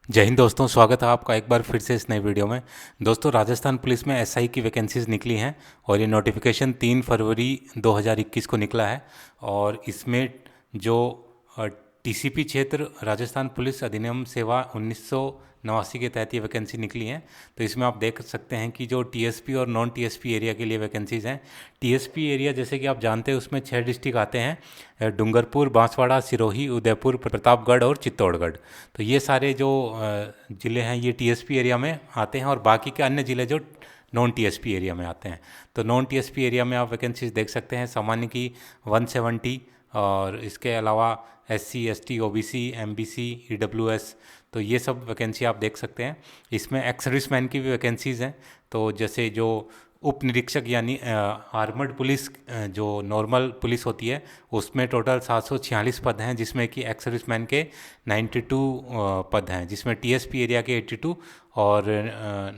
जय हिंद दोस्तों, स्वागत है आपका एक बार फिर से इस नई वीडियो में। दोस्तों, राजस्थान पुलिस में एसआई की वैकेंसीज निकली हैं और ये नोटिफिकेशन 3 फरवरी 2021 को निकला है। और इसमें जो टीसीपी क्षेत्र राजस्थान पुलिस अधिनियम सेवा 1989 के तहत ये वैकेंसी निकली हैं। तो इसमें आप देख सकते हैं कि जो टीएसपी और नॉन टीएसपी एरिया के लिए वैकेंसीज हैं। टीएसपी एरिया जैसे कि आप जानते हैं उसमें 6 डिस्ट्रिक्ट आते हैं, डूंगरपुर, बांसवाड़ा, सिरोही, उदयपुर, प्रतापगढ़ और चित्तौड़गढ़। तो ये सारे जो ज़िले हैं ये टीएसपी एरिया में आते हैं और बाकी के अन्य ज़िले जो नॉन टीएसपी एरिया में आते हैं। तो नॉन टीएसपी एरिया में आप वैकेंसीज देख सकते हैं। सामान्य की 170 और इसके अलावा SC, ST, OBC, MBC, EWS, तो ये सब वैकेंसी आप देख सकते हैं। इसमें एक्स सर्विसमैन की भी वैकेंसीज़ हैं। तो जैसे जो उप निरीक्षक यानी आर्मर्ड पुलिस, जो नॉर्मल पुलिस होती है, उसमें टोटल 746 पद हैं, जिसमें कि एक्स सर्विसमैन के 92 पद हैं, जिसमें टीएसपी एरिया के 82 और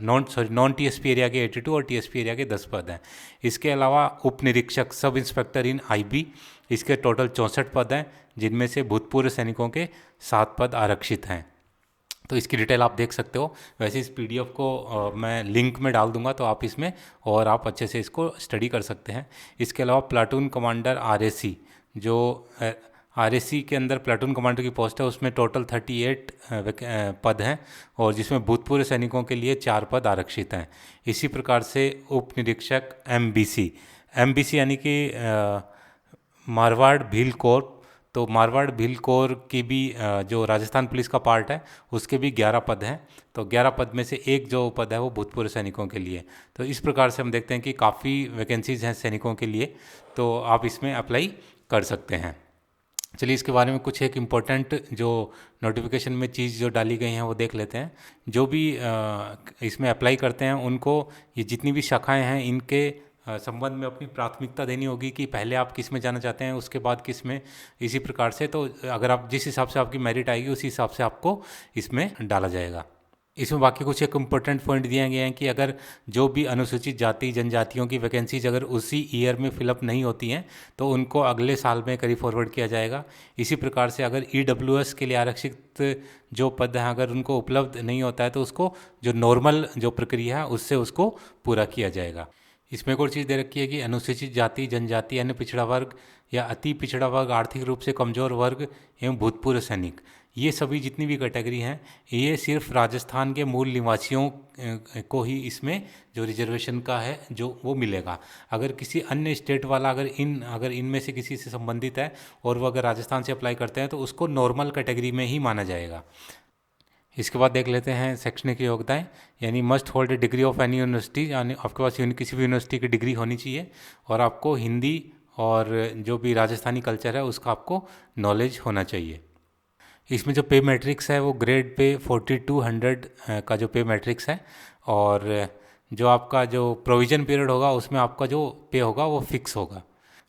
नॉन टीएसपी एरिया के 82 और टीएसपी एरिया के 10 पद हैं। इसके अलावा उप निरीक्षक सब इंस्पेक्टर इन आईबी, इसके टोटल 64 पद हैं, जिनमें से भूतपूर्व सैनिकों के 7 पद आरक्षित हैं। तो इसकी डिटेल आप देख सकते हो। वैसे इस पीडीएफ को मैं लिंक में डाल दूंगा, तो आप इसमें और आप अच्छे से इसको स्टडी कर सकते हैं। इसके अलावा प्लाटून कमांडर आरएसी, जो आरएसी के अंदर प्लाटून कमांडर की पोस्ट है, उसमें टोटल 38 पद हैं और जिसमें भूतपूर्व सैनिकों के लिए 4 पद आरक्षित हैं। इसी प्रकार से उप निरीक्षक एमबीसी, एमबीसी यानी कि मारवाड़ भील कोर, तो मारवाड़ भील कोर की भी जो राजस्थान पुलिस का पार्ट है उसके भी 11 पद हैं। तो 11 पद में से एक जो पद है वो भूतपूर्व सैनिकों के लिए। तो इस प्रकार से हम देखते हैं कि काफ़ी वैकेंसीज हैं सैनिकों के लिए, तो आप इसमें अप्लाई कर सकते हैं। चलिए इसके बारे में कुछ एक इम्पोर्टेंट जो नोटिफिकेशन में चीज़ जो डाली गई हैं वो देख लेते हैं। जो भी इसमें अप्लाई करते हैं उनको ये जितनी भी शाखाएं हैं इनके संबंध में अपनी प्राथमिकता देनी होगी कि पहले आप किस में जाना चाहते हैं, उसके बाद किस में, इसी प्रकार से। तो अगर आप जिस हिसाब से आपकी मेरिट आएगी उसी हिसाब से आपको इसमें डाला जाएगा। इसमें बाकी कुछ एक इम्पोर्टेंट पॉइंट दिए गए हैं कि अगर जो भी अनुसूचित जाति जनजातियों की वैकेंसीज अगर उसी ईयर में फिलअप नहीं होती हैं तो उनको अगले साल में कैरी फॉरवर्ड किया जाएगा। इसी प्रकार से अगर ईडब्ल्यूएस के लिए आरक्षित जो पद हैं अगर उनको उपलब्ध नहीं होता है तो उसको जो नॉर्मल जो प्रक्रिया है उससे उसको पूरा किया जाएगा। इसमें एक और चीज़ दे रखी है कि अनुसूचित जाति जनजाति अन्य पिछड़ा वर्ग या अति पिछड़ा वर्ग, आर्थिक रूप से कमजोर वर्ग एवं भूतपूर्व सैनिक, ये सभी जितनी भी कैटेगरी हैं ये सिर्फ राजस्थान के मूल निवासियों को ही इसमें जो रिजर्वेशन का है जो वो मिलेगा। अगर किसी अन्य स्टेट वाला अगर इनमें से किसी से संबंधित है और वो अगर राजस्थान से अप्लाई करते हैं तो उसको नॉर्मल कैटेगरी में ही माना जाएगा। इसके बाद देख लेते हैं शैक्षणिक योग्यताएं, यानी must hold a degree of any university, यानी आपके पास किसी भी यूनिवर्सिटी की डिग्री होनी चाहिए और आपको हिंदी और जो भी राजस्थानी कल्चर है उसका आपको नॉलेज होना चाहिए। इसमें जो पे मैट्रिक्स है वो ग्रेड पे 4200 का जो पे मैट्रिक्स है और जो आपका जो प्रोविज़न पीरियड होगा उसमें आपका जो पे होगा वो फिक्स होगा।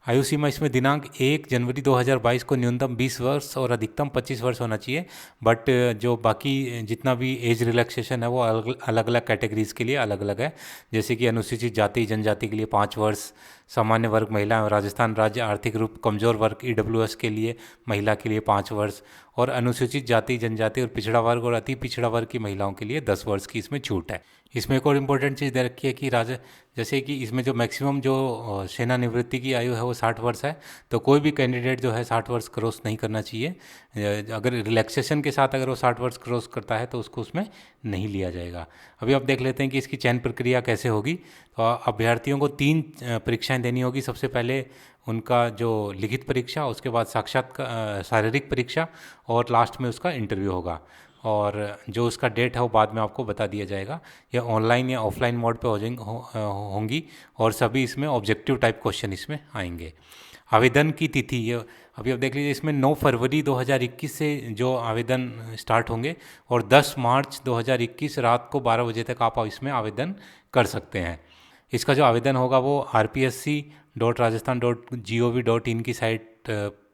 आयु सीमा इसमें दिनांक 1 जनवरी 2022 को न्यूनतम 20 वर्ष और अधिकतम 25 वर्ष होना चाहिए। बट जो बाकी जितना भी एज रिलैक्सेशन है वो अलग अलग कैटेगरीज़ के लिए अलग अलग है। जैसे कि अनुसूचित जाति जनजाति के लिए 5 वर्ष, सामान्य वर्ग महिला और राजस्थान राज्य आर्थिक रूप कमजोर वर्ग ईडब्ल्यूएस के लिए महिला के लिए 5 वर्ष और अनुसूचित जाति जनजाति और पिछड़ा वर्ग और अति पिछड़ा वर्ग की महिलाओं के लिए 10 वर्ष की इसमें छूट है। इसमें एक और इम्पोर्टेंट चीज़ दे रखी है कि जैसे कि इसमें जो मैक्सिमम जो सेवानिवृत्ति की आयु है वो 60 वर्ष है। तो कोई भी कैंडिडेट जो है 60 वर्ष क्रॉस नहीं करना चाहिए। अगर रिलैक्सेशन के साथ अगर वो 60 वर्ष क्रॉस करता है तो उसको उसमें नहीं लिया जाएगा। अभी आप देख लेते हैं कि इसकी चयन प्रक्रिया कैसे होगी। तो अभ्यर्थियों को 3 परीक्षाएं देनी होगी। सबसे पहले उनका जो लिखित परीक्षा, उसके बाद साक्षात्कार शारीरिक परीक्षा और लास्ट में उसका इंटरव्यू होगा। और जो उसका डेट है वो बाद में आपको बता दिया जाएगा। या ऑनलाइन या ऑफलाइन मोड पे होंगी और सभी इसमें ऑब्जेक्टिव टाइप क्वेश्चन इसमें आएंगे। आवेदन की तिथि ये अभी आप देख लीजिए, इसमें 9 फरवरी 2021 से जो आवेदन स्टार्ट होंगे और 10 मार्च 2021 रात को 12 बजे तक आप इसमें आवेदन कर सकते हैं। इसका जो आवेदन होगा वो rpsc.rajasthan.gov.in की साइट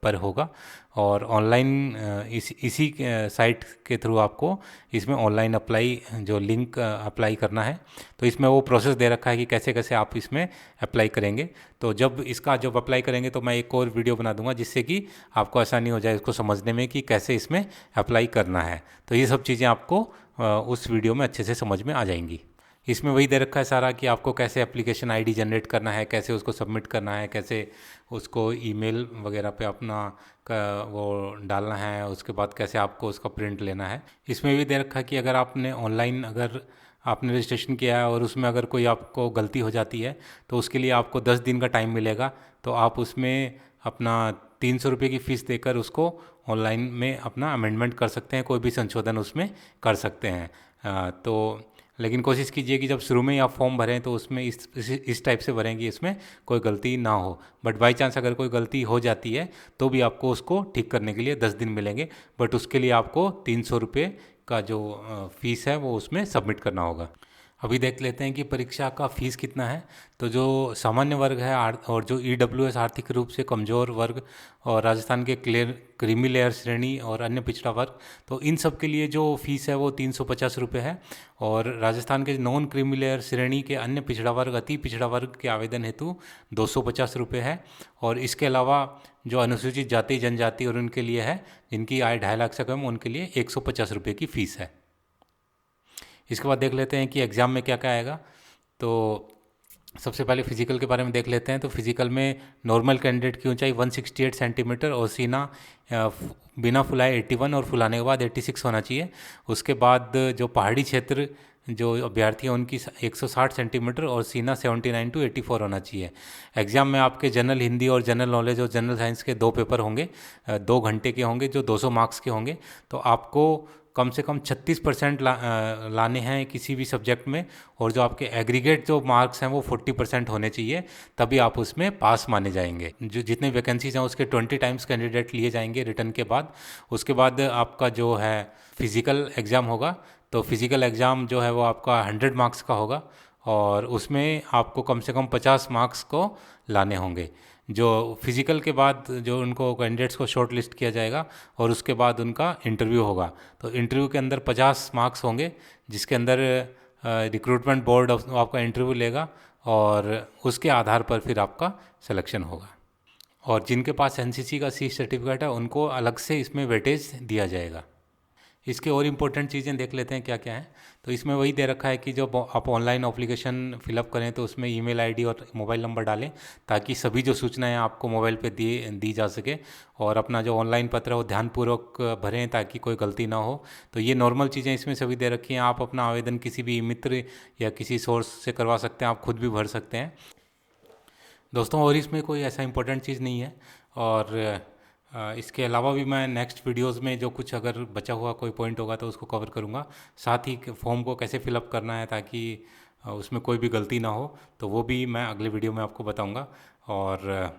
पर होगा। और ऑनलाइन इसी साइट के थ्रू आपको इसमें ऑनलाइन अप्लाई जो लिंक अप्लाई करना है, तो इसमें वो प्रोसेस दे रखा है कि कैसे कैसे आप इसमें अप्लाई करेंगे। तो जब अप्लाई करेंगे तो मैं एक और वीडियो बना दूंगा जिससे कि आपको आसानी हो जाए इसको समझने में कि कैसे इसमें अप्लाई करना है। तो ये सब चीज़ें आपको उस वीडियो में अच्छे से समझ में आ जाएंगी। इसमें वही दे रखा है सारा कि आपको कैसे एप्लीकेशन आईडी जनरेट करना है, कैसे उसको सबमिट करना है, कैसे उसको ईमेल वगैरह पे अपना वो डालना है, उसके बाद कैसे आपको उसका प्रिंट लेना है। इसमें भी दे रखा है कि अगर आपने ऑनलाइन अगर आपने रजिस्ट्रेशन किया है और उसमें अगर कोई आपको गलती हो जाती है तो उसके लिए आपको 10 दिन का टाइम मिलेगा। तो आप उसमें अपना 300 रुपये की फ़ीस देकर उसको ऑनलाइन में अपना अमेंडमेंट कर सकते हैं, कोई भी संशोधन उसमें कर सकते हैं। तो लेकिन कोशिश कीजिए कि जब शुरू में ही आप फॉर्म भरें तो उसमें इस टाइप से भरें कि इसमें कोई गलती ना हो। बट बाई चांस अगर कोई गलती हो जाती है तो भी आपको उसको ठीक करने के लिए 10 दिन मिलेंगे, बट उसके लिए आपको 300 रुपये का जो फीस है वो उसमें सबमिट करना होगा। अभी देख लेते हैं कि परीक्षा का फीस कितना है। तो जो सामान्य वर्ग है और जो ईडब्ल्यूएस आर्थिक रूप से कमज़ोर वर्ग और राजस्थान के क्रीमी लेयर श्रेणी और अन्य पिछड़ा वर्ग, तो इन सब के लिए जो फीस है वो 350 रुपये है। और राजस्थान के नॉन क्रीमी लेयर श्रेणी के अन्य पिछड़ा वर्ग, अति पिछड़ा वर्ग के आवेदन हेतु 250 रुपये है। और इसके अलावा जो अनुसूचित जाति जनजाति और उनके लिए है जिनकी आय 2.5 लाख से कम, उनके लिए 150 रुपये की फ़ीस है। इसके बाद देख लेते हैं कि एग्ज़ाम में क्या क्या आएगा। तो सबसे पहले फिजिकल के बारे में देख लेते हैं। तो फिजिकल में नॉर्मल कैंडिडेट की ऊंचाई 168 सेंटीमीटर और सीना बिना फुलाए 81 और फुलाने के बाद 86 होना चाहिए। उसके बाद जो पहाड़ी क्षेत्र जो अभ्यर्थी हैं उनकी 160 सेंटीमीटर और सीना 79 to 84 होना चाहिए। एग्ज़ाम में आपके जनरल हिंदी और जनरल नॉलेज और जनरल साइंस के 2 पेपर होंगे, 2 घंटे के होंगे जो 200 मार्क्स के होंगे। तो आपको कम से कम 36% लाने हैं किसी भी सब्जेक्ट में, और जो आपके एग्रीगेट जो मार्क्स हैं वो 40% होने चाहिए, तभी आप उसमें पास माने जाएंगे। जो जितने वैकेंसीज हैं उसके 20 टाइम्स कैंडिडेट लिए जाएंगे रिटर्न के बाद। उसके बाद आपका जो है फिज़िकल एग्ज़ाम होगा। तो फिज़िकल एग्ज़ाम जो है वो आपका 100 मार्क्स का होगा और उसमें आपको कम से कम 50 मार्क्स को लाने होंगे। जो फिज़िकल के बाद जो उनको कैंडिडेट्स को शॉर्ट लिस्ट किया जाएगा और उसके बाद उनका इंटरव्यू होगा। तो इंटरव्यू के अंदर 50 मार्क्स होंगे जिसके अंदर रिक्रूटमेंट बोर्ड आपका इंटरव्यू लेगा और उसके आधार पर फिर आपका सिलेक्शन होगा। और जिनके पास एनसीसी का सी सर्टिफिकेट है उनको अलग से इसमें वेटेज दिया जाएगा। इसके और इम्पोर्टेंट चीज़ें देख लेते हैं क्या क्या है। तो इसमें वही दे रखा है कि जब आप ऑनलाइन एप्लीकेशन फिलअप करें तो उसमें ईमेल आईडी और मोबाइल नंबर डालें ताकि सभी जो सूचनाएं आपको मोबाइल पे दी जा सके। और अपना जो ऑनलाइन पत्र है वो ध्यानपूर्वक भरें ताकि कोई गलती ना हो। तो ये नॉर्मल चीज़ें इसमें सभी दे रखी हैं। आप अपना आवेदन किसी भी मित्र या किसी सोर्स से करवा सकते हैं, आप खुद भी भर सकते हैं दोस्तों। और इसमें कोई ऐसा इंपॉर्टेंट चीज़ नहीं है। और इसके अलावा भी मैं नेक्स्ट वीडियोस में जो कुछ अगर बचा हुआ कोई पॉइंट होगा तो उसको कवर करूँगा। साथ ही फॉर्म को कैसे फिलअप करना है ताकि उसमें कोई भी गलती ना हो, तो वो भी मैं अगले वीडियो में आपको बताऊँगा। और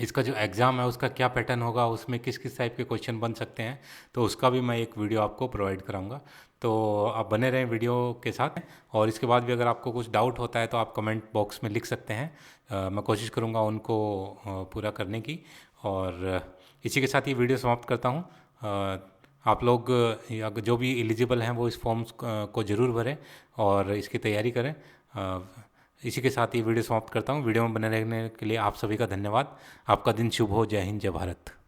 इसका जो एग्ज़ाम है उसका क्या पैटर्न होगा, उसमें किस किस टाइप के क्वेश्चन बन सकते हैं, तो उसका भी मैं एक वीडियो आपको प्रोवाइड कराऊंगा। तो आप बने रहें वीडियो के साथ। और इसके बाद भी अगर आपको कुछ डाउट होता है तो आप कमेंट बॉक्स में लिख सकते हैं, मैं कोशिश करूंगा उनको पूरा करने की। और इसी के साथ ये वीडियो समाप्त करता हूँ। आप लोग जो भी एलिजिबल हैं वो इस फॉर्म्स को ज़रूर भरें और इसकी तैयारी करें। इसी के साथ ये वीडियो समाप्त करता हूँ। वीडियो में बने रहने के लिए आप सभी का धन्यवाद। आपका दिन शुभ हो। जय हिंद, जय भारत।